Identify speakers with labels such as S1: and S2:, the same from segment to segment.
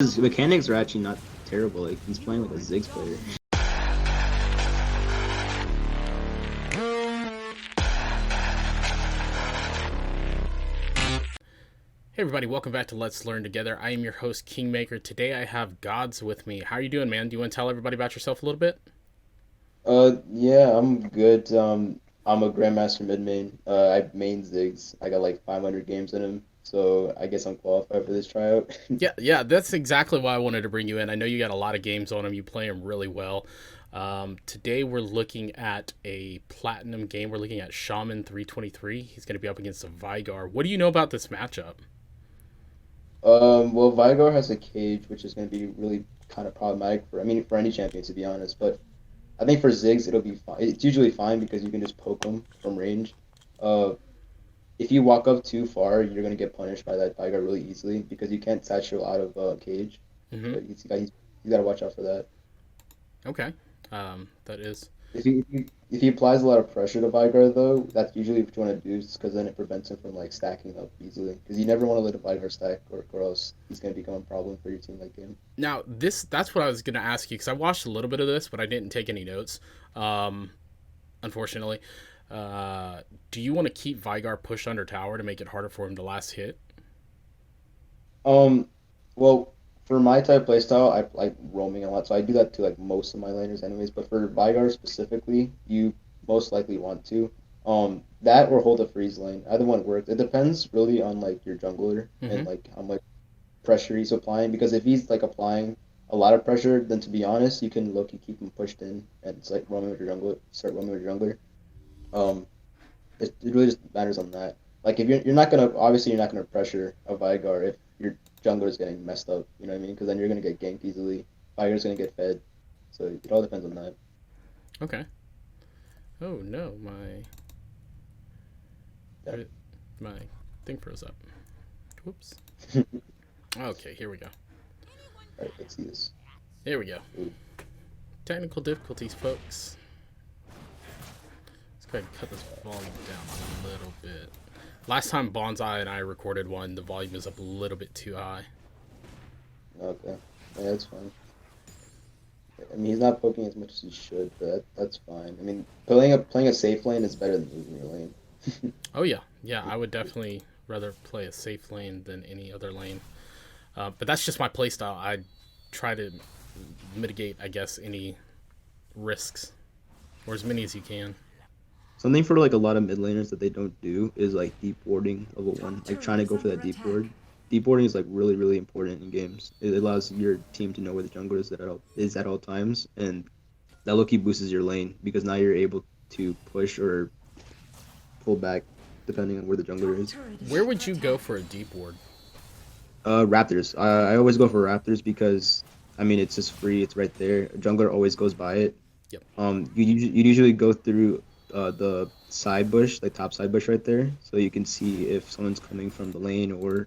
S1: His mechanics are actually not terrible. Like he's playing like a Ziggs player.
S2: Hey everybody, welcome back to Let's Learn Together. I am your host, King Maker. Today I have GoDz with me. How are you doing, man? Do you want to tell everybody about yourself a little bit?
S1: Yeah, I'm good. I'm a Grandmaster mid main. I main Ziggs. I got like 500 games in him, so I guess I'm qualified for this tryout.
S2: Yeah, that's exactly why I wanted to bring you in. I know you got a lot of games on him. You play him really well. Today we're looking at a platinum game. We're looking at Shaman 323. He's going to be up against a Veigar. What do you know about this matchup?
S1: Well, Veigar has a cage, which is going to be really kind of problematic for any champion to be honest. But I think for Ziggs, it'll be fine. It's usually fine because you can just poke him from range. Uh, if you walk up too far, you're going to get punished by that Veigar really easily because you can't satchel out of cage.
S2: Mm-hmm.
S1: So you got to watch out for that.
S2: Okay. That is...
S1: If he applies a lot of pressure to Veigar though, that's usually what you want to do, because then it prevents him from like stacking up easily. Because you never want to let a Veigar stack, or else he's gonna become a problem for your team late game.
S2: Now, that's what I was going to ask you, because I watched a little bit of this, but I didn't take any notes, unfortunately. Do you want to keep Veigar pushed under tower to make it harder for him to last hit?
S1: Um, well, for my type playstyle, I like roaming a lot, so I do that to like most of my laners anyways. But for Veigar specifically, you most likely want to that or hold a freeze lane. Either one works. It depends really on like your jungler
S2: Mm-hmm.
S1: and like how much pressure he's applying. Because if he's like applying a lot of pressure, then to be honest, you can low-key keep him pushed in and it's like roaming with your jungler, start roaming with your jungler. Um, it really just matters on that. Like if you're not gonna obviously you're not gonna pressure a Veigar if your jungler is getting messed up. You know what I mean? Because then you're gonna get ganked easily. Veigar's gonna get fed. So it all depends on that.
S2: Okay. Oh no,
S1: Yeah.
S2: my thing froze up. Whoops.
S1: All
S2: Okay, here we go.
S1: right, let's see this.
S2: Here we go.
S1: Ooh.
S2: Technical difficulties, folks. Let's go ahead and cut this volume down a little bit. Last time Bonsai and I recorded one, the volume was up a little bit too high.
S1: Okay, yeah, that's fine. I mean, he's not poking as much as he should, but that's fine. I mean, playing a safe lane is better than losing your lane.
S2: Oh yeah, I would definitely rather play a safe lane than any other lane. But that's just my playstyle. I try to mitigate, I guess, any risks, or as many as you can.
S1: Something for like a lot of mid laners that they don't do is like deep warding level 1. Like trying to go for that deep ward. Deep warding is like really, really important in games. It allows your team to know where the jungler is at all times, and that low key boosts your lane because now you're able to push or pull back depending on where the jungler is.
S2: Where would you go for a deep ward?
S1: Raptors. I always go for Raptors because I mean it's just free. It's right there. A jungler always goes by it.
S2: Yep.
S1: You usually go through the side bush, like top side bush right there, so you can see if someone's coming from the lane or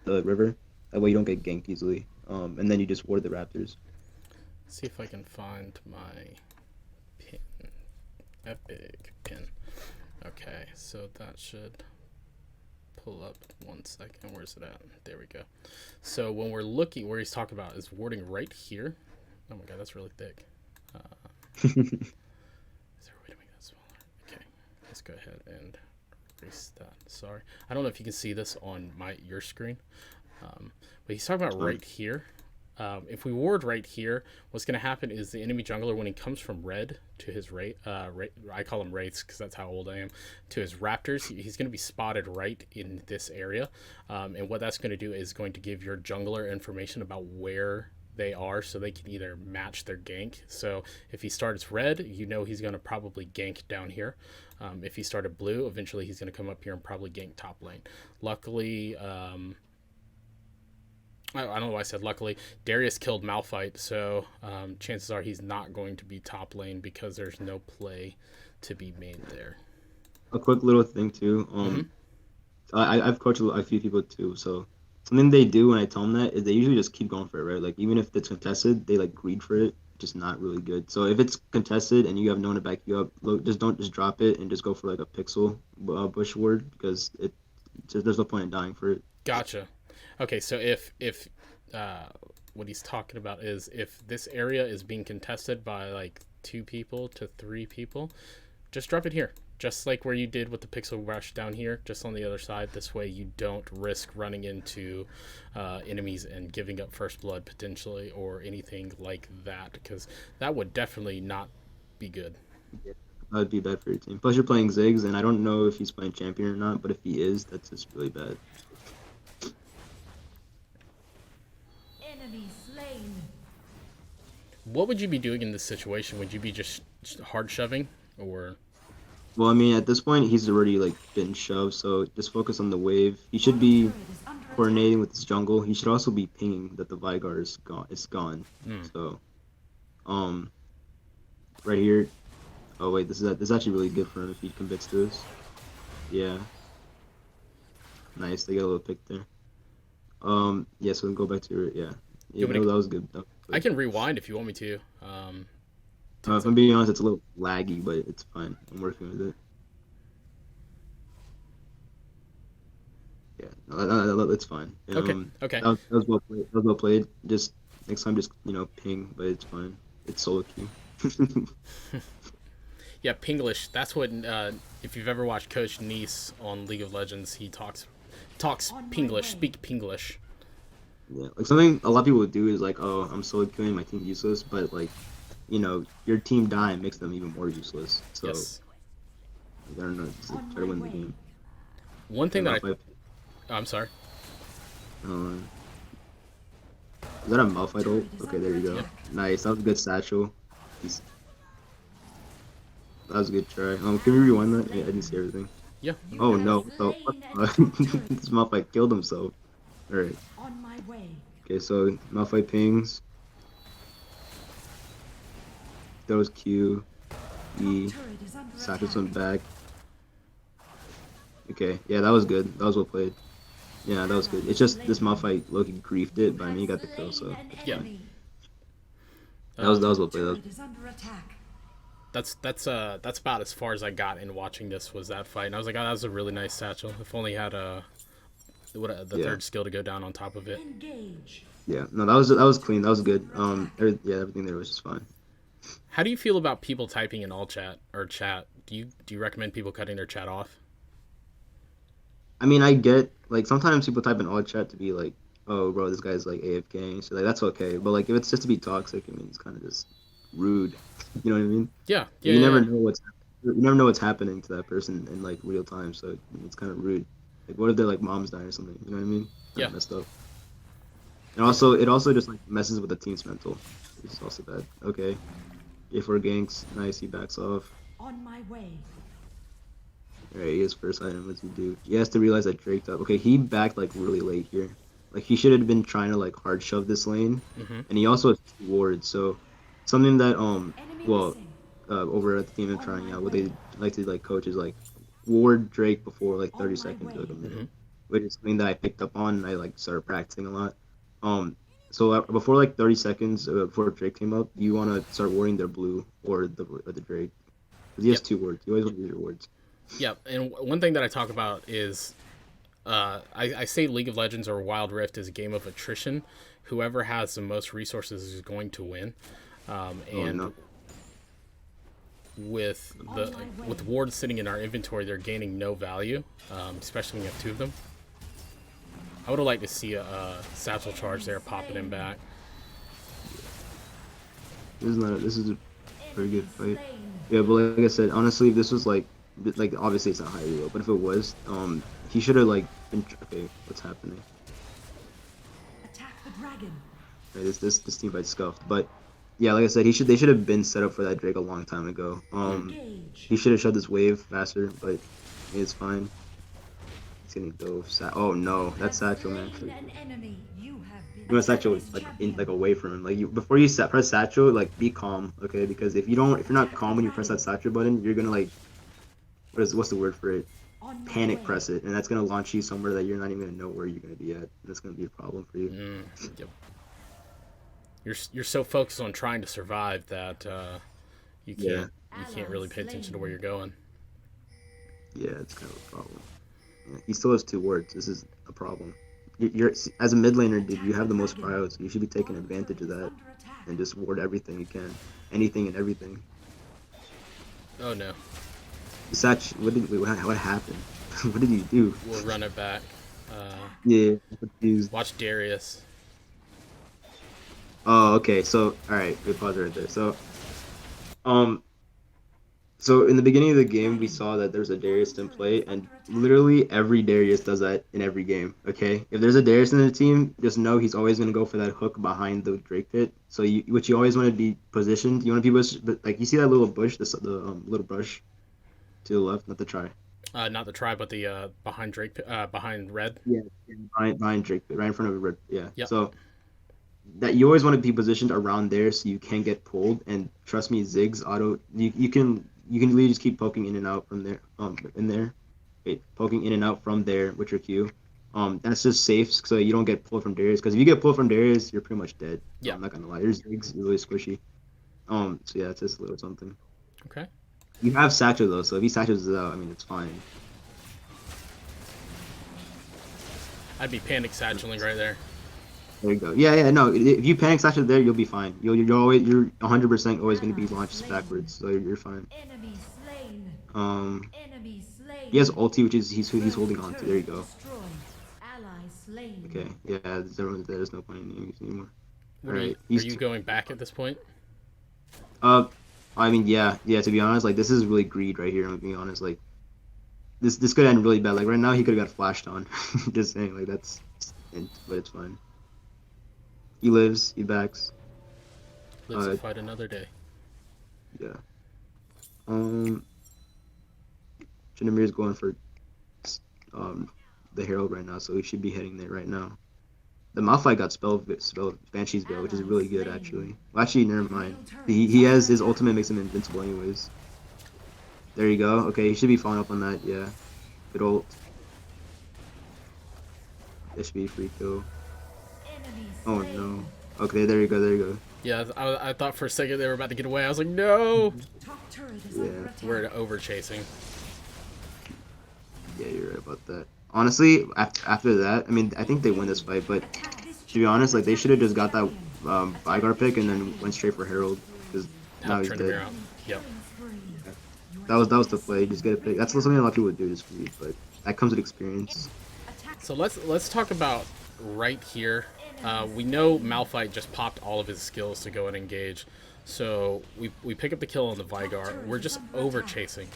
S1: the river. That way you don't get ganked easily. And then you just ward the Raptors.
S2: Let's see if I can find my pin. Epic pin. Okay, so that should pull up 1 second. Where's it at? There we go. So when we're looking, where he's talking about is warding right here. Oh my god, that's really thick. Is there a way to make that smaller? Okay, let's go ahead and erase that. Sorry, I don't know if you can see this on your screen, but he's talking about right here. If we ward right here, what's going to happen is the enemy jungler, when he comes from red to his I call them wraiths because that's how old I am, to his raptors, he's going to be spotted right in this area. And what that's going to do is going to give your jungler information about where they are so they can either match their gank. So if he starts red, you know he's going to probably gank down here. If he started blue, eventually he's going to come up here and probably gank top lane. Luckily, I don't know why I said luckily. Darius killed Malphite, so chances are he's not going to be top lane because there's no play to be made there.
S1: A quick little thing too. I've coached a few people too, so something they do when I tell them that is they usually just keep going for it, right? Like even if it's contested, they like greed for it, just not really good. So if it's contested and you have no one to back you up, don't just drop it and just go for like a pixel bush ward because there's no point in dying for it.
S2: Gotcha. Okay, so if what he's talking about is if this area is being contested by like 2 people to 3 people, just drop it here. Just like where you did with the Pixel Rush down here, just on the other side. This way you don't risk running into enemies and giving up first blood potentially or anything like that, because that would definitely not be good.
S1: Yeah, that would be bad for your team. Plus, you're playing Ziggs, and I don't know if he's playing champion or not, but if he is, that's just really bad.
S3: Enemy slain.
S2: What would you be doing in this situation? Would you be just hard shoving, or?
S1: Well, I mean, at this point, he's already like been shoved, so just focus on the wave. He should be coordinating with his jungle. He should also be pinging that the Veigar is gone. So, right here. Oh wait, this is actually really good for him if he commits to this. Yeah. Nice, they got a little pick there. Yeah, so we can go back to your that was good. That was good.
S2: I can rewind if you want me to.
S1: If I'm being honest, it's a little laggy, but it's fine. I'm working with it. Yeah, no, it's fine.
S2: Okay.
S1: That was well played. That was well played. Just next time, just ping, but it's fine. It's solo queue.
S2: Yeah, Pinglish. That's what. If you've ever watched Coach Nice on League of Legends, he talks Pinglish. Speak Pinglish.
S1: Yeah, like something a lot of people would do is like, oh, I'm solo queuing, my team's useless, but like, your team dying makes them even more useless. So,
S2: yes.
S1: I don't know, just try to win the game.
S2: One thing that I'm sorry.
S1: Is that a Malphite ult? Okay, there you go.
S2: Yep.
S1: Nice, that was a good satchel. That was a good try. Can we rewind that? I didn't see everything.
S2: Yeah.
S1: Oh no, this Malphite killed himself. Alright.
S3: On my way.
S1: Okay, so Malphite pings. Throws Q, E, satchels went back. Okay, yeah, that was good. That was well played. Yeah, that was good. It's just this Malphite Loki griefed it, but I mean he got the kill, so
S2: yeah.
S1: That was well played.
S2: That's about as far as I got in watching this was that fight, and I was like, oh, that was a really nice satchel. If only had the third skill to go down on top of it.
S1: Yeah, no, that was clean. That was good. Everything there was just fine.
S2: How do you feel about people typing in all chat or chat? Do you recommend people cutting their chat off?
S1: I mean, I get like sometimes people type in all chat to be like, oh, bro, this guy's like AFK, so like that's okay. But like if it's just to be toxic, I mean, it's kind of just rude. You know what I mean?
S2: Yeah.
S1: You never know what's happening to that person in like real time, so it's kind of rude. Like, what if their like mom's dying or something? You know what I mean?
S2: Yeah.
S1: Messed up. And also, it also just like messes with the team's mental. It's also bad. Okay. A4 ganks. Nice. He backs off.
S3: On my way.
S1: Alright, he has first item. What's he do? He has to realize that Drake's up. Okay, he backed like really late here. Like he should have been trying to like hard shove this lane. And he also has 2 wards. So something that over at the team and trying out, what they like to like coach is like ward Drake before like 30 seconds or like a minute, which is something that I picked up on and I like started practicing a lot. So before like 30 seconds before Drake came up, you want to start warding their blue or the Drake, because he has 2 wards. You always want to use your wards.
S2: Yeah, and one thing that I talk about is I say League of Legends or Wild Rift is a game of attrition. Whoever has the most resources is going to win. With wards sitting in our inventory, they're gaining no value, especially when you have 2 of them. I would have liked to see a satchel charge there popping him back.
S1: This is a very good fight. Yeah, but like I said, honestly, if this was like obviously it's not high elo, but if it was, he should have like been. Okay, what's happening?
S3: Attack the dragon.
S1: Okay, this team fight scuffed, but yeah, like I said, they should have been set up for that Drake a long time ago. He should have shoved this wave faster, but it's fine. He's getting dove. Oh no, that's satchel, man. You want satchel like away from him. Like before you press satchel, like be calm, okay? Because if you're not calm when you press that satchel button, you're gonna like what's the word for it? Panic press it, and that's gonna launch you somewhere that you're not even gonna know where you're gonna be at. That's gonna be a problem for you.
S2: Yep. You're so focused on trying to survive that you can't really pay attention to where you're going.
S1: Yeah, it's kind of a problem. Yeah, he still has 2 wards. This is a problem. you're as a mid laner, dude. You have the most pryos. You should be taking advantage of that and just ward everything you can, anything and everything.
S2: Oh no.
S1: Satch, what happened? What did you do?
S2: We'll run it back.
S1: Yeah, confused.
S2: Watch Darius.
S1: Oh, okay. So, all right, we pause right there. Um, so in the beginning of the game, we saw that there's a Darius in play, and literally every Darius does that in every game. Okay, if there's a Darius in the team, just know he's always gonna go for that hook behind the Drake pit. So you always want to be positioned. You want to be but like you see that little bush, the little brush to the left, not the try.
S2: Not the try, but the behind Drake, behind red.
S1: Yeah, behind Drake pit, right in front of red. Yeah.
S2: Yep.
S1: So that you always want to be positioned around there so you can get pulled. And trust me, Ziggs auto you can literally just keep poking in and out from there in there. Wait, poking in and out from there with your Q. That's just safe so you don't get pulled from Darius, because if you get pulled from Darius, you're pretty much dead.
S2: Yeah.
S1: I'm not gonna lie. Your Ziggs is really squishy. So yeah, it's just a little something.
S2: Okay.
S1: You have Satchel though, so if he satchels it out, I mean it's fine.
S2: I'd be panic satcheling right there.
S1: There you go. Yeah, no. If you panic satchel there, you'll be fine. You're 100% always going to be launched backwards, so you're fine.
S3: Enemy slain. Enemy slain.
S1: He has ulti, which is he's holding on to. There you go.
S3: Destroyed. Ally slain.
S1: Okay, yeah, there's no point in using anymore.
S2: What are you going back at this point?
S1: I mean, yeah. To be honest, like this is really greed right here. I'm being honest, like this could end really bad. Like right now, he could have got flashed on. Just saying, like but it's fine. He lives. He backs.
S2: Lives to fight another day.
S1: Yeah. Jandamir's going for the Herald right now, so he should be heading there right now. The Malphite got spelled Banshee's Veil, which is really good actually. Well, actually, never mind. He has his ultimate makes him invincible anyways. There you go. Okay, he should be following up on that. Yeah. Good ult. This should be a free kill. Oh no. Okay, there you go.
S2: Yeah, I thought for a second they were about to get away. I was like, no!
S1: Yeah.
S2: We're over chasing.
S1: Yeah, you're right about that. Honestly, after that, I mean, I think they win this fight, but to be honest, like they should have just got that Veigar pick and then went straight for Herald, because now he's dead.
S2: Yep.
S1: That was the play. Just get a pick. That's something a lot of people would do, just greed, but that comes with experience.
S2: So let's talk about right here. We know Malphite just popped all of his skills to go and engage, so we pick up the kill on the Veigar. We're just over chasing,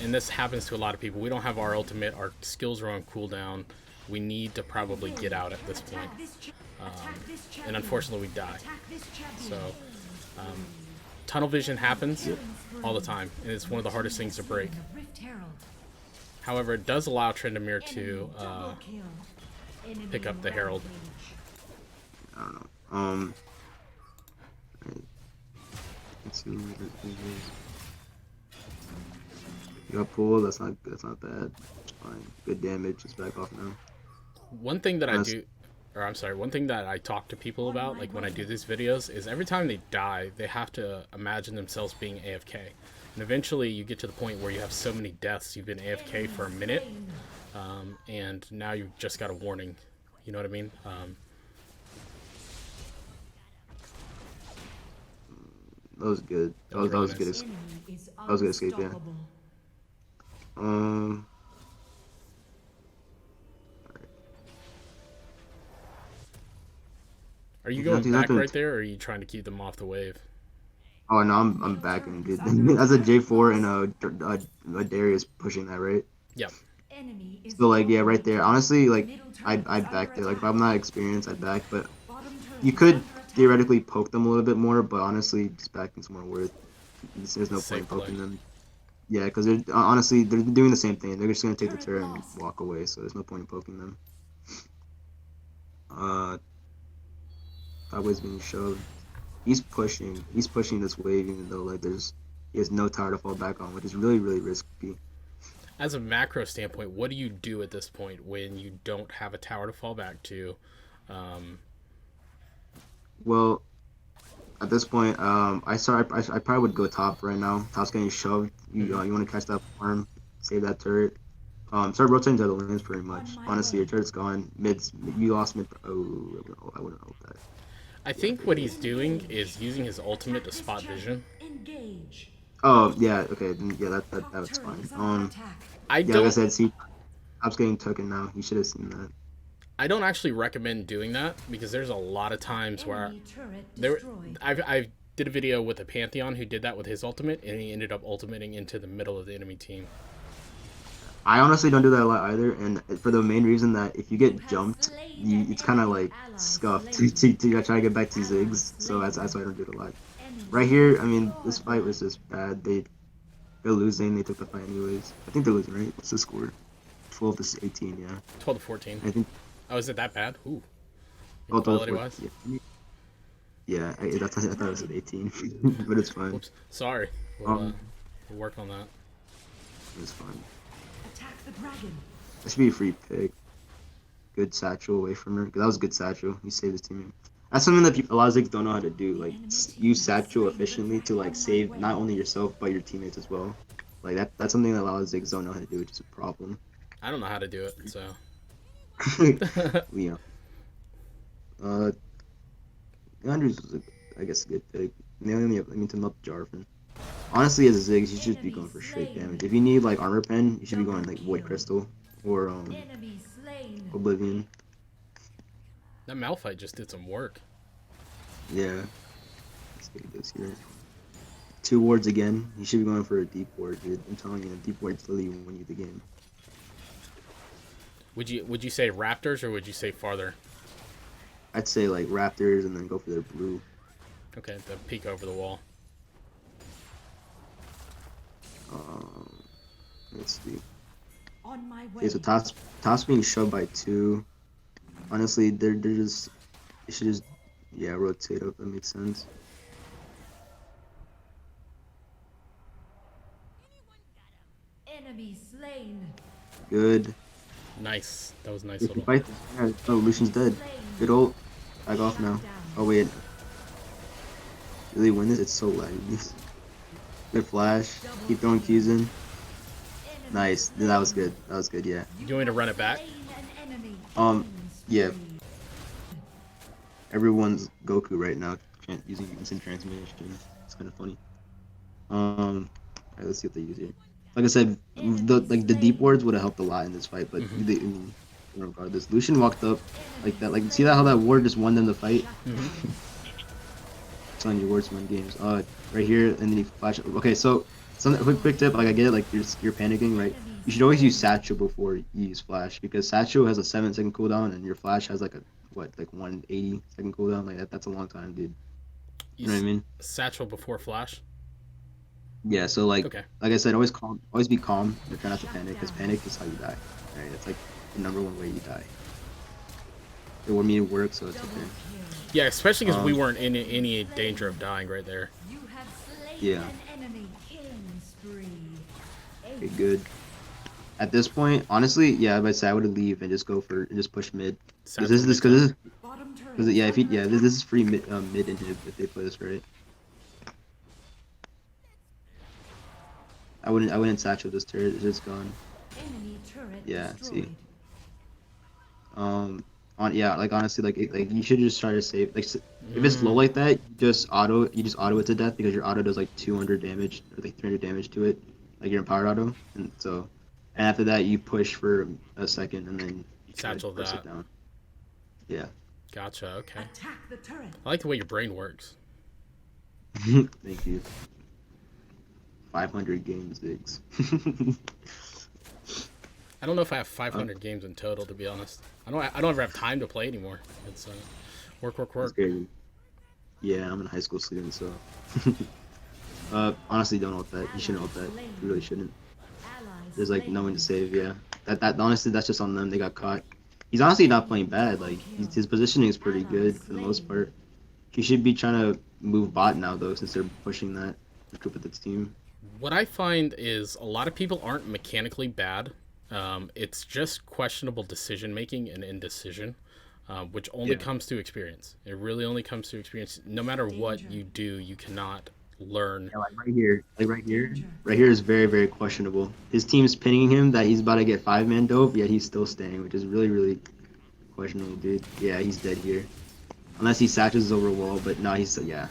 S2: and this happens to a lot of people. We don't have our ultimate. Our skills are on cooldown. We need to probably get out at this point, and unfortunately we die. So tunnel vision happens all the time, and it's one of the hardest things to break. However, it does allow Tryndamere to pick up the Herald.
S1: I don't know. Let's see. You got pulled. That's not bad. It's fine. Good damage. It's back off now.
S2: One thing that one thing that I talk to people about, like when I do these videos, is every time they die, they have to imagine themselves being AFK. And eventually you get to the point where you have so many deaths, you've been AFK for a minute, and now you've just got a warning. You know what I mean?
S1: That was good. That was good. That was good escape, yeah.
S2: Are you going back right there, or are you trying to keep them off the wave?
S1: Oh no, I'm backing, dude. That's a J4 and a Darius pushing that, right?
S2: Yep.
S1: So like, yeah, right there. Honestly, like I'd back there. Like if I'm not experienced, I'd back. But you could theoretically poke them a little bit more. But honestly, just backing's more worth. There's no point in poking them. Yeah, because they're honestly doing the same thing. They're just gonna take the turret and walk away. So there's no point in poking them. Always being shoved. He's pushing this wave, even though like he has no tower to fall back on, which is really risky.
S2: As a macro standpoint, what do you do at this point when you don't have a tower to fall back to?
S1: Well, at this point, I probably would go top right now. Top's getting shoved. You want to catch that farm, save that turret. Start rotating to the lanes pretty much.
S3: On my
S1: Honestly,
S3: way.
S1: your turret's gone. You lost mid. Oh, I wouldn't hope that.
S2: I think what he's doing is using his ultimate to spot vision.
S3: Engage.
S1: Oh yeah, okay, then, yeah, that's
S3: Turret
S1: fine.
S3: is under attack.
S2: I
S1: Yeah, like I
S2: don't
S1: said, see, Top's getting taken now. You should have seen that.
S2: I don't actually recommend doing that because there's a lot of times where
S3: Enemy turret
S2: there
S3: destroyed.
S2: I did a video with a Pantheon who did that with his ultimate and he ended up ultimating into the middle of the enemy team.
S1: I honestly don't do that a lot either, and for the main reason that if you
S3: You
S1: get
S3: have
S1: jumped,
S3: slain an
S1: it's kind of
S3: enemy
S1: like
S3: ally
S1: scuffed
S3: slain.
S1: to try to get back to
S3: Ally
S1: Ziggs. So
S3: slain.
S1: that's why I don't do it a lot.
S3: Enemy
S1: Right here, I mean, this
S3: destroyed.
S1: fight was just bad. They're losing. They took the fight anyways. I think they're losing, right? What's the score? 12 to 18. Yeah.
S2: 12 to 14.
S1: I think.
S2: Oh, is it that bad? Ooh.
S1: Oh, 12 to
S2: Quality
S1: 14.
S2: wise?
S1: Yeah. I thought it was at 18, but it's fine.
S2: Whoops. Sorry. We'll work on that.
S1: It's fine.
S3: Attack the dragon.
S1: That should be a free pick. Good satchel away from her. 'Cause that was a good satchel. He saved his teammate. That's something that a lot of Ziggs don't know how to do. Like, use satchel efficiently to like save not only yourself but your teammates as well. Like that's something that a lot of Ziggs don't know how to do, which is a problem.
S2: I don't know how to do it, so.
S1: Yeah. Andrews was, I guess, a good pick. They only have, I mean, to melt Jarvan. Honestly, as a Ziggs, you should just be going for straight damage. If you need like armor pen, you should be going like Void Crystal or
S3: Enemy slain.
S1: Oblivion.
S2: That Malphite just did some work.
S1: Yeah. Let's take this here. 2 wards again. You should be going for a deep ward, dude. I'm telling you, a deep ward's literally will win you the game.
S2: Would you say Raptors or would you say farther?
S1: I'd say like Raptors and then go for their blue.
S2: Okay, the peek over the wall.
S1: Let's see.
S3: On my way.
S1: Okay, so top's being shoved by 2. Honestly, they're just you should just rotate up. That makes sense.
S3: Enemy slain.
S1: Good.
S2: Nice. That was a nice
S1: If you
S2: little.
S1: fight, yeah, oh, Lucian's dead. Good ult. Back off now. Oh wait. Really win this? It's so laggy. Good flash. Keep throwing Qs in. Nice. That was good. That was good. Yeah.
S2: You want me to run it back?
S3: Slain an enemy.
S1: Yeah. Everyone's Goku right now, using instant transmission. It's kind of funny. Alright, let's see what they use here. Like I said, the deep wards would have helped a lot in this fight, but they, I mean, regardless, Lucian walked up like that. Like, see that how that ward just won them the fight? It's on your wards win games. Right here, and then you flash. Okay, so quick tip. Like I get it, like you're panicking, right? You should always use satchel before you use flash because satchel has a 7-second cooldown, and your flash has like a 180-second cooldown. Like that's a long time, dude. You know what I mean?
S2: Satchel before flash.
S1: Yeah. So like
S2: Okay.
S1: like I said, always be calm. You're trying not to panic because panic is how you die. Right? It's like the number one way you die. It wouldn't mean it works, so it's okay.
S2: Yeah, especially because we weren't in any danger of dying right there.
S3: You have slain
S1: Yeah.
S3: an enemy. Killing spree.
S1: Okay, good. At this point, honestly, yeah, I'd say I would leave and just push mid. Because this is
S3: Bottom turret.
S1: this is free mid inhib if they play this right. I wouldn't satchel this turret. It's just gone.
S3: Enemy turret
S1: Yeah,
S3: destroyed.
S1: see. Like honestly, like you should just try to save. Like if it's low like that, you just auto it to death because your auto does like 200 damage or like 300 damage to it, like your empowered auto, and after that you push for a second and then you try to
S2: Satchel
S1: press
S2: that.
S1: it down. Yeah.
S2: Gotcha. Okay.
S3: Attack the turret.
S2: I like the way your brain works.
S1: Thank you. 500 games, Ziggs.
S2: I don't know if I have 500 games in total, to be honest. I don't ever have time to play anymore. It's work.
S1: That's great. Yeah, I'm a high school student, so. Honestly, don't ult that. You shouldn't ult that. You really shouldn't.
S3: Allies
S1: There's like
S3: slain.
S1: no one to save. Yeah, that honestly, that's just on them. They got caught. He's honestly not playing bad. Like his positioning is pretty good for the most part. He should be trying to move bot now though, since they're pushing that group with its team.
S2: What I find is a lot of people aren't mechanically bad. It's just questionable decision making and indecision, which only comes through experience. It really only comes through experience. No matter what you do, you cannot learn.
S1: Yeah, right here is very, very questionable. His team's pinning him that he's about to get 5-man dope, yet he's still staying, which is really, really questionable, dude. Yeah, he's dead here. Unless he satches over a wall, but no, he's still, yeah.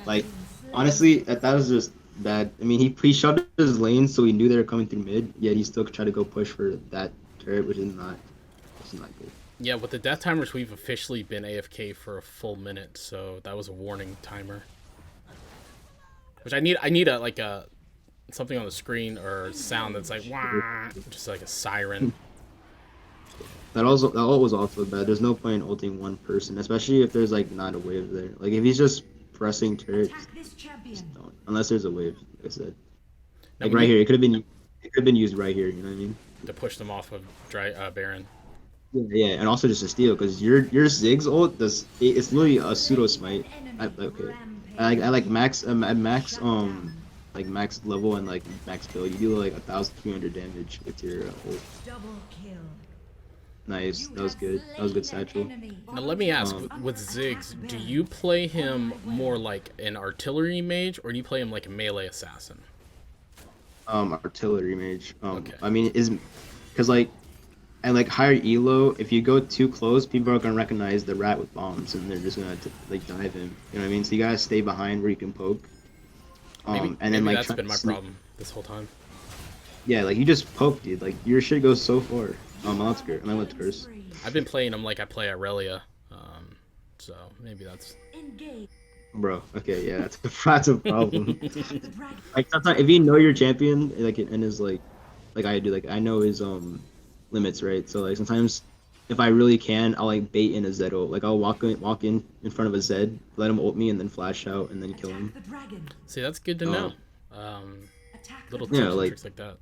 S1: Like, honestly, that was just bad. I mean, he shoved his lane, so he knew they were coming through mid, yet he still tried to go push for that turret, which is not good.
S2: Yeah, with the death timers, we've officially been AFK for a full minute, so that was a warning timer. Which I need a something on the screen or sound that's like wah, just like a siren.
S1: That was also bad. There's no point in ulting one person, especially if there's like not a wave there. Like if he's just pressing turrets, just don't. Unless there's a wave, like I said. Like right here, it could have been used right here. You know what I mean?
S2: To push them off of Baron.
S1: Yeah, and also just a steal because your Ziggs ult it's literally a pseudo smite. Okay, I like max like max level and like max kill. You do like 1,300 damage with your ult. Nice, that was good. That was good satchel.
S2: Now let me ask, with Ziggs, do you play him more like an artillery mage or do you play him like a melee assassin?
S1: Artillery mage.
S2: Okay.
S1: I mean, because like. And like higher elo, if you go too close, people are gonna recognize the rat with bombs, and they're just gonna like dive him. You know what I mean? So you gotta stay behind where you can poke.
S2: And then like that's been my problem this whole time.
S1: Yeah, like you just poke, dude. Like your shit goes so far. Let's curse.
S2: I've been playing him like I play Aurelia, so maybe that's.
S1: Bro, okay, yeah, that's a problem. Like sometimes if you know your champion, like and is like I do, like I know his limits, right? So like sometimes if I really can, I'll like bait in a Zed ult. Like I'll walk in front of a Zed, let him ult me, and then flash out and then kill him.
S2: See, that's good to know. Little tips and tricks like that.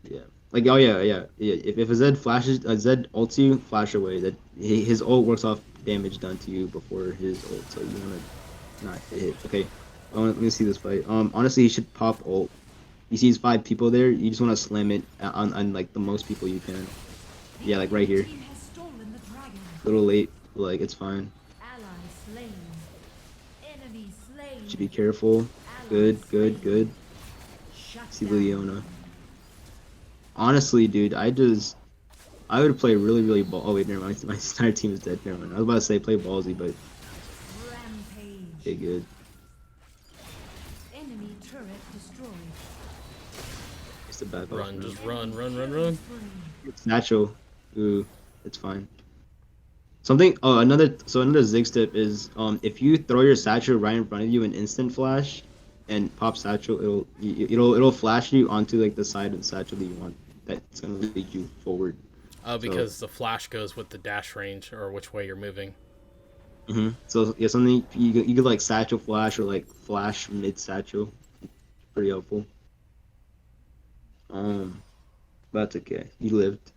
S1: Yeah. Like yeah. If a Zed ults you, flash away. That his ult works off damage done to you before his ult, so you wanna not hit. Okay. Let me see this fight. Honestly, he should pop ult. He sees 5 people there. You just want to slam it on like the most people you can. Yeah, like right here. A little late, but like it's fine. Should be careful. Good. See Leona. Honestly, dude, I would play really ball. Oh wait, never mind. My entire team is dead. Never mind. I was about to say play ballsy, but okay, good. The back
S2: run, just run.
S1: It's natural. Ooh, it's fine. Another Ziggs tip is if you throw your satchel right in front of you and instant flash and pop satchel, it'll flash you onto like the side of the satchel that you want. That's gonna lead you forward.
S2: Oh, because the flash goes with the dash range or which way you're moving.
S1: Mm-hmm. So yeah, something you could like satchel flash or like flash mid satchel. Pretty helpful. But that's okay. He lived.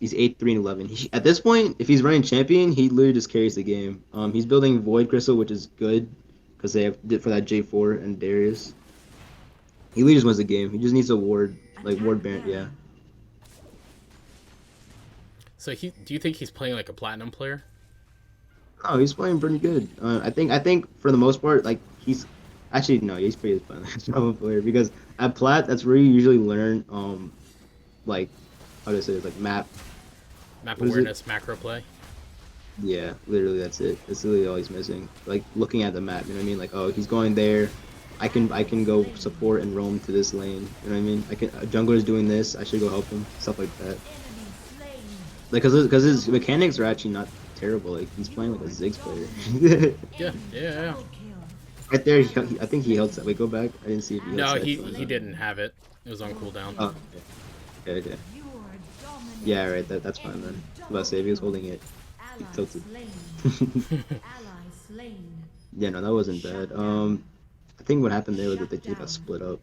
S1: He's 8-3-11. At this point, if he's running champion, he literally just carries the game. He's building Void Crystal, which is good because they have for that J4 and Darius. He literally just wins the game. He just needs a ward Baron. Yeah.
S2: So do you think he's playing like a platinum player?
S1: Oh, he's playing pretty good. I think for the most part, like he's pretty platinum player because at plat, that's where you usually learn like how do I say it? Like map
S2: awareness, macro play.
S1: Yeah, literally that's it. It's literally all he's missing. Like looking at the map, you know what I mean? Like, oh, he's going there. I can go support and roam to this lane. You know what I mean? A jungler is doing this. I should go help him. Stuff like that. Like, cause his mechanics are actually not terrible. Like he's playing like a Ziggs player.
S2: yeah.
S1: Right there, I think he held that. Wait, go back. I didn't see if he held
S2: No, he didn't have it. It was on cooldown.
S1: Oh, okay. Yeah, right. That's fine then. I was about to say if he was holding it, he tilted. Yeah, no, that wasn't bad. I think what happened there was that they just got split up.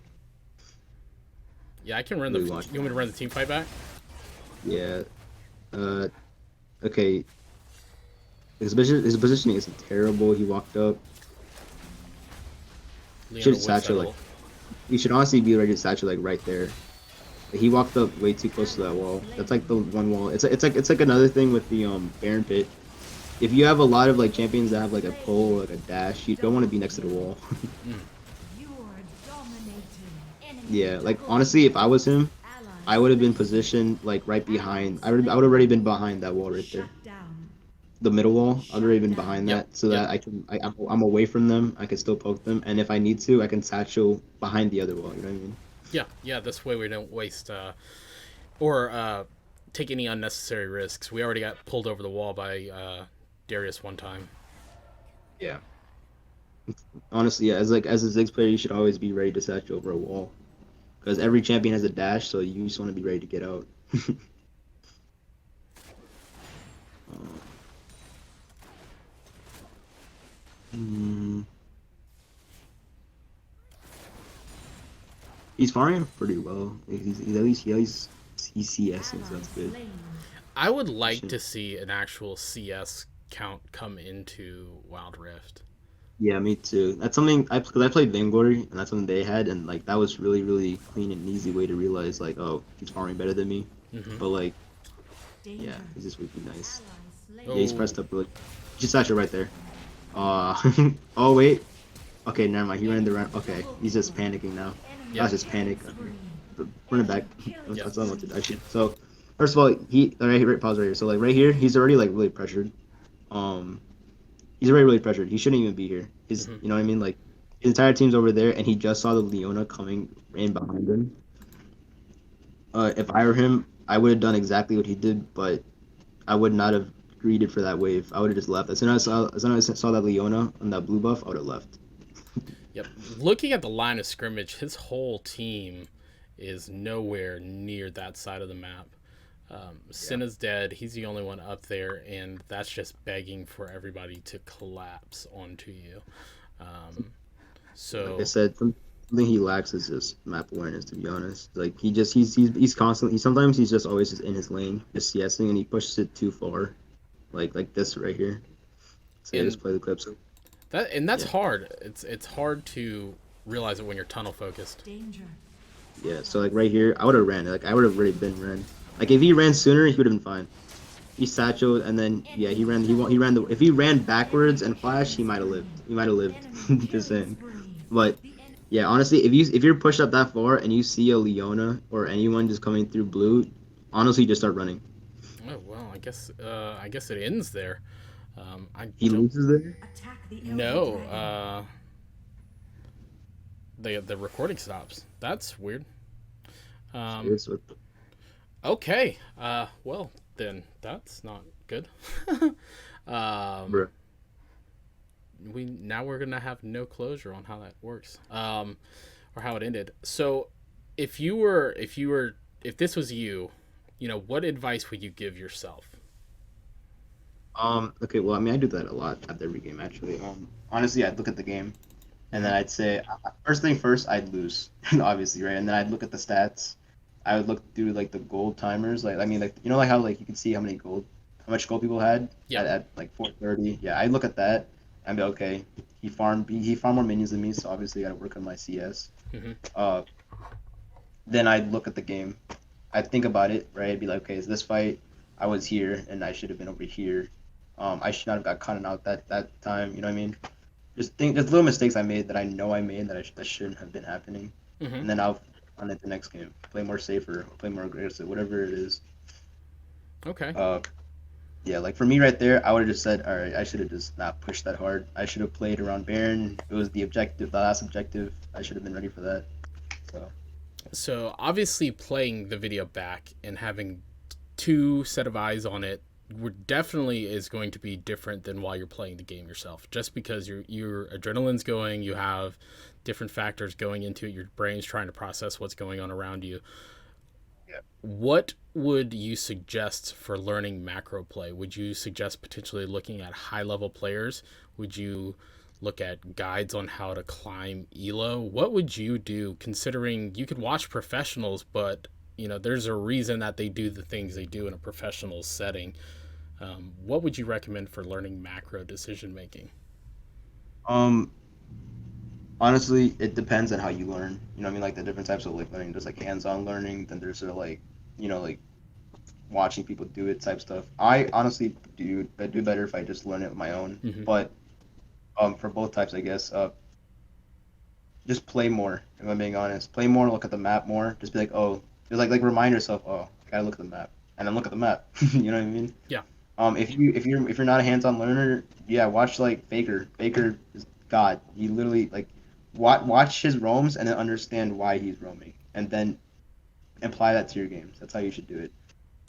S2: Yeah, I can run you want me to run the team fight back?
S1: Yeah. Okay. His positioning isn't terrible. He walked up. Should satchel like. You should honestly be ready to satchel like right there. He walked up way too close to that wall. That's like the one wall. It's like another thing with the Baron pit. If you have a lot of like champions that have like a pull or like a dash, you don't want to be next to the wall. Yeah, like honestly, if I was him, I would have been positioned like right behind. I would have already been behind that wall right there,
S3: Shut down.
S1: the middle wall. I would have already been
S3: Shut
S1: behind
S3: down.
S2: Yep.
S1: that, so
S2: Yep.
S1: that I'm away from them. I can still poke them, and if I need to, I can satchel behind the other wall. You know what I mean?
S2: Yeah. Yeah. This way we don't waste or take any unnecessary risks. We already got pulled over the wall by Darius one time.
S1: Yeah. Honestly, yeah, as a Ziggs player, you should always be ready to satchel over a wall because every champion has a dash, so you just want to be ready to get out. Hmm. He's farming pretty well. He's CSing, so
S3: Ally
S1: that's good.
S3: slain.
S2: I would like
S1: Shouldn't-
S2: to see an actual CS count come into Wild Rift.
S1: Yeah, me too. That's something I because I played Vainglory, and that's something they had, and like that was really clean and easy way to realize like, oh, he's farming better than me.
S2: Mm-hmm.
S1: But like,
S3: Danger.
S1: yeah, this just would be nice.
S3: Ally slain.
S1: Yeah, he's
S2: Oh.
S1: pressed up really. Just satchel right there. Oh wait. Okay, never mind. He ran the round. Okay, he's just panicking now.
S3: Enemy
S2: Yeah.
S1: That's just panic.
S3: spree.
S1: Run it back.
S3: Killing
S1: That's all I wanted. Actually, so first of all, pause right here. So like right here, he's already like really pressured. Um, he's already really pressured. He shouldn't even be here. His,
S2: Mhm.
S1: you know what I mean? Like his entire team's over there, and he just saw the Leona coming in behind him. If I were him, I would have done exactly what he did, but I would not have greeted for that wave. I would have just left. As soon as I saw that Leona on that blue buff, I would have left.
S2: Yep. Looking at the line of scrimmage, his whole team is nowhere near that side of the map. Senna's dead. He's the only one up there, and that's just begging for everybody to collapse onto you.
S1: Like I
S2: So
S1: said, something he lacks is just map awareness. To be honest, like he's constantly. Sometimes he's just always just in his lane, just CSing, and he pushes it too far, like this right here. So yeah,
S2: And-
S1: just play the clips.
S2: that's
S1: Yeah.
S2: hard. It's hard to realize it when you're tunnel focused.
S3: Danger.
S1: Yeah, so like right here, I would have ran. Like I would have already been ran. Like if he ran sooner, he would have been fine. He satcheled and then yeah, he ran. He ran the. If he ran backwards and flash, he might have lived. He might have lived.
S3: Enemy
S1: Just saying.
S3: killing spree.
S1: But yeah, honestly, if you're pushed up that far and you see a Leona or anyone just coming through blue, honestly, just start running.
S2: Oh well, I guess it ends there. I
S1: He
S2: don't
S1: loses there.
S3: Attack the elder
S2: know. The recording stops. That's weird.
S1: It's with-
S2: Okay. Well then that's not good.
S1: Bruh.
S2: We're gonna have no closure on how that works. Or how it ended. So if this was you, what advice would you give yourself?
S1: Okay, well, I mean, I do that a lot after every game, actually. Honestly, I'd look at the game, and then I'd say, first thing first, I'd lose, obviously, right? And then I'd look at the stats. I would look through like the gold timers, like I mean, like like how like you can see how much gold people had
S2: Yeah.
S1: at like 430. Yeah, I'd look at that and be okay. He farmed more minions than me, so obviously got to work on my CS.
S2: Mhm.
S1: Then I'd look at the game. I'd think about it, right? I'd be like, okay, is this fight? I was here and I should have been over here. I should not have got caught out that time. You know what I mean? There's little mistakes I made that I know I made that shouldn't have been happening.
S2: Mhm.
S1: And then I'll on it the next game, play more safer, play more aggressive, whatever it is.
S2: Okay.
S1: Yeah, like for me right there, I would have just said, all right, I should have just not pushed that hard. I should have played around Baron. It was the last objective. I should have been ready for that.
S2: So obviously playing the video back and having two set of eyes on it definitely is going to be different than while you're playing the game yourself. Just because your adrenaline's going, you have different factors going into it, your brain's trying to process what's going on around you.
S1: Yeah.
S2: What would you suggest for learning macro play? Would you suggest potentially looking at high level players? Would you look at guides on how to climb elo? What would you do, considering you could watch professionals, but there's a reason that they do the things they do in a professional setting? What would you recommend for learning macro decision making?
S1: Honestly, it depends on how you learn. You know what I mean? Like the different types of like learning. There's like hands-on learning, then there's sort of like, like watching people do it type stuff. I honestly do better if I just learn it on my own.
S2: Mhm.
S1: But for both types, I guess. just play more. If I'm being honest, play more, look at the map more. Just be like, oh, just like remind yourself, oh, I gotta look at the map, and then look at the map. You know what I mean?
S2: Yeah.
S1: If you're not a hands-on learner, yeah, watch like Veigar. Veigar is God. He literally like watch his roams and then understand why he's roaming, and then apply that to your games. That's how you should do it.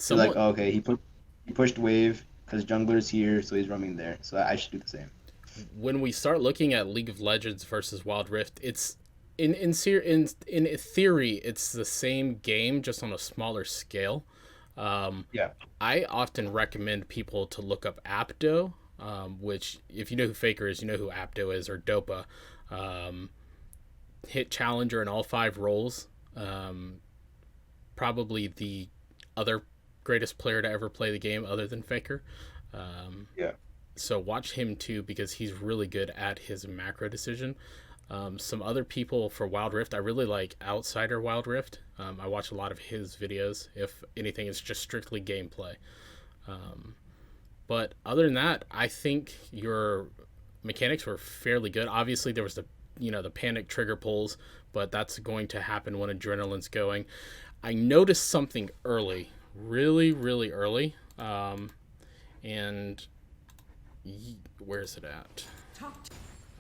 S1: Be like,
S2: Somewhat
S1: oh, okay, he pushed wave because jungler's here, so he's roaming there. So I should do the same.
S2: when we start looking at League of Legends versus Wild Rift, it's in theory it's the same game just on a smaller scale.
S1: Yeah.
S2: I often recommend people to look up Apto, which if you know who Faker is, you know who Apto is, or Dopa. Um, Hit challenger in all 5 roles. Probably the other greatest player to ever play the game other than Faker.
S1: Yeah.
S2: So watch him too because he's really good at his macro decision. Some other people for Wild Rift, I really like Outsider Wild Rift. I watch a lot of his videos. If anything, it's just strictly gameplay. But other than that, I think your mechanics were fairly good. Obviously, there was the panic trigger pulls, but that's going to happen when adrenaline's going. I noticed something early, really, really early, and where's it at?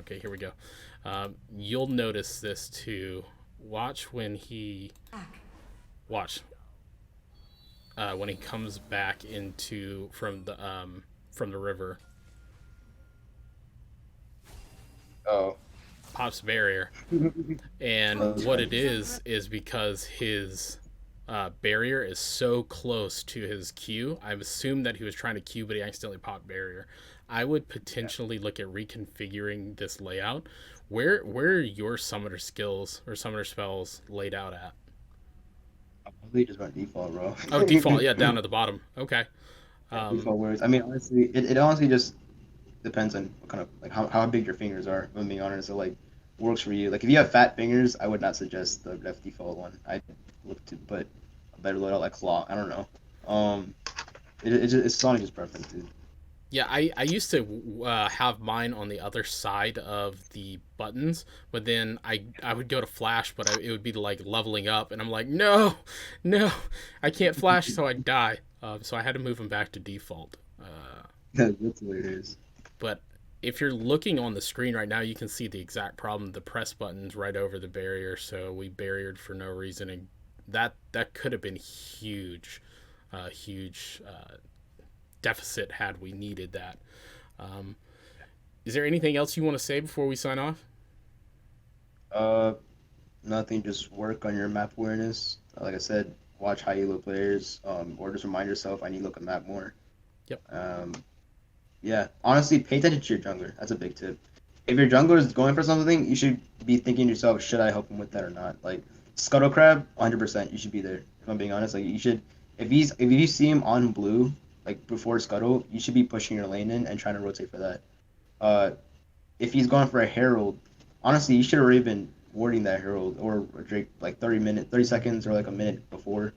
S2: Okay, here we go. You'll notice this too. Watch when he comes back into from the river.
S1: Oh.
S2: Pops barrier, and what it is because his barrier is so close to his Q. I assumed that he was trying to Q, but he accidentally popped barrier. I would potentially look at reconfiguring this layout. Where are your summoner skills or summoner spells laid out at?
S1: I probably just went default, bro.
S2: Oh, default, yeah, down at the bottom. Okay.
S1: Default words. I mean, honestly, it honestly just depends on what kind of like how big your fingers are. If I'm being honest, so like works for you. Like if you have fat fingers, I would not suggest the left default one. I'd look to put a better loadout like claw. I don't know. It's honestly just preference, dude.
S2: Yeah, I used to have mine on the other side of the buttons, but then I would go to flash, but it would be like leveling up, and I'm like, no, I can't flash, so I'd die. So I had to move them back to default.
S1: That's what it is.
S2: But if you're looking on the screen right now, you can see the exact problem. The press button's right over the barrier, so we barriered for no reason, and that could have been huge deficit had we needed that. Is there anything else you want to say before we sign off?
S1: Nothing. Just work on your map awareness. Like I said, watch high elo players. Or just remind yourself I need to look at map more.
S2: Yep.
S1: Yeah. Honestly, pay attention to your jungler. That's a big tip. If your jungler is going for something, you should be thinking to yourself, should I help him with that or not? Like Scuttle Crab, 100%, you should be there. If I'm being honest, like you should. If you see him on blue, like before Scuttle, you should be pushing your lane in and trying to rotate for that. If he's going for a Herald, honestly, you should have already been warding that Herald or Drake like 30 seconds or like a minute before.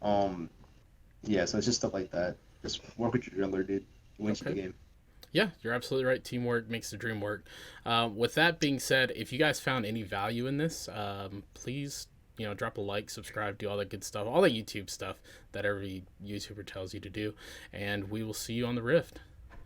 S1: Yeah, so it's just stuff like that. Just work with your jungler, dude. It wins the game.
S2: Yeah, you're absolutely right. Teamwork makes the dream work. With that being said, if you guys found any value in this, please, drop a like, subscribe, do all that good stuff, all the YouTube stuff that every YouTuber tells you to do, and we will see you on the Rift.